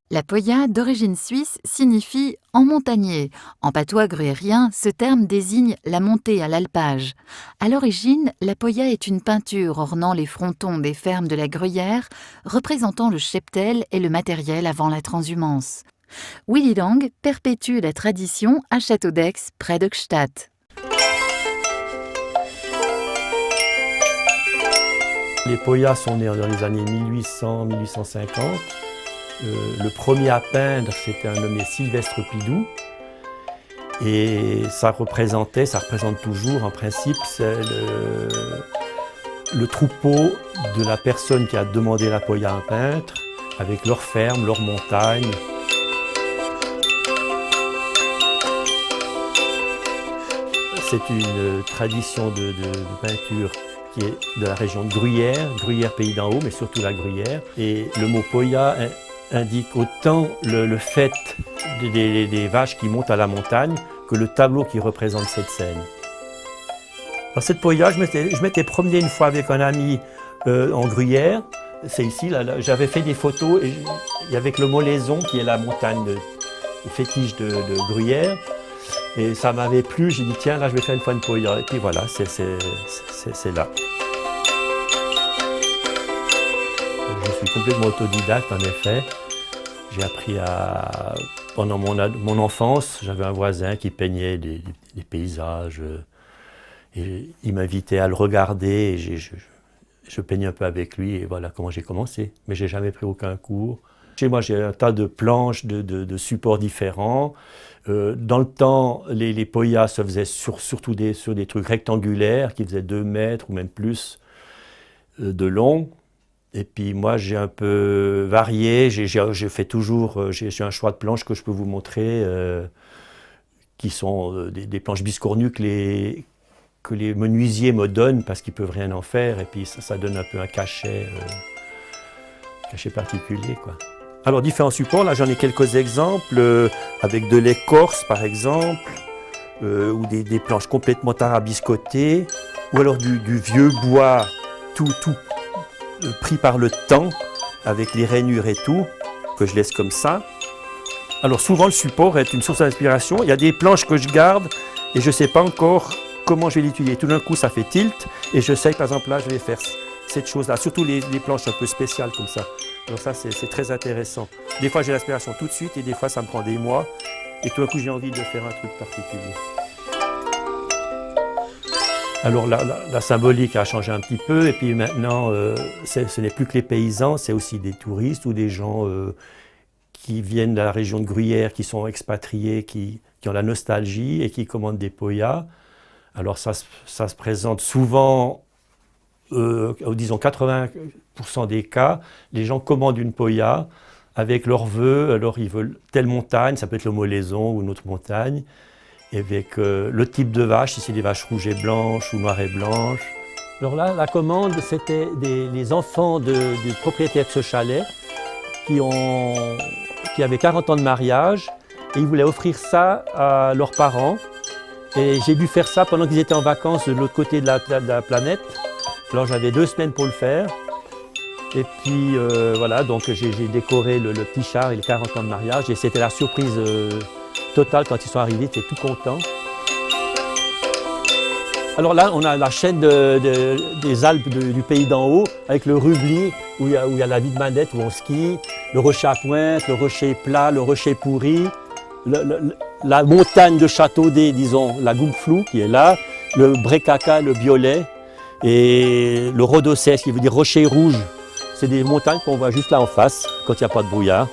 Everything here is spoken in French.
La poya, d'origine suisse, signifie « en montagnier ». En patois gruyérien, ce terme désigne la montée à l'alpage. À l'origine, la poya est une peinture ornant les frontons des fermes de la Gruyère, représentant le cheptel et le matériel avant la transhumance. Willy Lang perpétue la tradition à Château-d'Aix, près de Gstaad. Les poyas sont nés dans les années 1800-1850. Le premier à peindre, c'était un nommé Sylvestre Pidou. Et ça représente toujours, en principe, le troupeau de la personne qui a demandé la poya à un peintre, avec leurs fermes, leurs montagnes. C'est une tradition de peinture qui est de la région de Gruyère, pays d'en haut, mais surtout la Gruyère. Et le mot poya indique autant le fait des vaches qui montent à la montagne que le tableau qui représente cette scène. Dans cette poya, je m'étais promené une fois avec un ami en Gruyère. C'est ici, là, j'avais fait des photos et avec le Molaison, qui est la montagne fétiche de Gruyère. Et ça m'avait plu, j'ai dit tiens, là je vais faire une fois une poya. Et puis voilà, c'est là. Je suis complètement autodidacte en effet. J'ai appris pendant mon enfance, j'avais un voisin qui peignait des paysages. Et il m'invitait à le regarder et je peignais un peu avec lui et voilà comment j'ai commencé. Mais je n'ai jamais pris aucun cours. Chez moi, j'ai un tas de planches, de supports différents. Dans le temps, les poyas se faisaient surtout sur des trucs rectangulaires qui faisaient 2 mètres ou même plus de long. Et puis moi, j'ai un peu varié. J'ai un choix de planches que je peux vous montrer qui sont des planches biscornues que les menuisiers me donnent parce qu'ils ne peuvent rien en faire. Et puis ça donne un peu un cachet particulier, quoi. Alors, différents supports, là j'en ai quelques exemples, avec de l'écorce par exemple, ou des planches complètement tarabiscotées, ou alors du vieux bois tout pris par le temps, avec les rainures et tout, que je laisse comme ça. Alors souvent le support est une source d'inspiration, il y a des planches que je garde et je ne sais pas encore comment je vais l'utiliser. Tout d'un coup ça fait tilt et je sais que par exemple là je vais faire cette chose-là, surtout les planches un peu spéciales comme ça. Donc ça, c'est très intéressant. Des fois, j'ai l'inspiration tout de suite et des fois, ça me prend des mois. Et tout d'un coup, j'ai envie de faire un truc particulier. Alors, la symbolique a changé un petit peu. Et puis maintenant, ce n'est plus que les paysans, c'est aussi des touristes ou des gens qui viennent de la région de Gruyère, qui sont expatriés, qui ont la nostalgie et qui commandent des poyas. Alors, ça se présente souvent... disons 80% des cas, les gens commandent une poya avec leurs vœux. Alors ils veulent telle montagne, ça peut être le Molaison ou une autre montagne, et avec le type de vache, si c'est des vaches rouges et blanches ou noires et blanches. Alors là, la commande, c'était les enfants du propriétaire de ce chalet qui avaient 40 ans de mariage et ils voulaient offrir ça à leurs parents. Et j'ai dû faire ça pendant qu'ils étaient en vacances de l'autre côté de la planète. Alors j'avais 2 semaines pour le faire. Et puis voilà, donc j'ai décoré le petit char et les 40 ans de mariage. Et c'était la surprise totale quand ils sont arrivés, ils étaient tout contents. Alors là, on a la chaîne des Alpes du pays d'en haut, avec le Rubly, où il y a la ville de Manette, où on skie, le rocher à pointe, le rocher plat, le rocher pourri, la montagne de Château-d'Aix, disons, la Goumflou qui est là, le Brécaca, le Biolay. Et le Rodocès, qui veut dire rocher rouge, c'est des montagnes qu'on voit juste là en face, quand il n'y a pas de brouillard.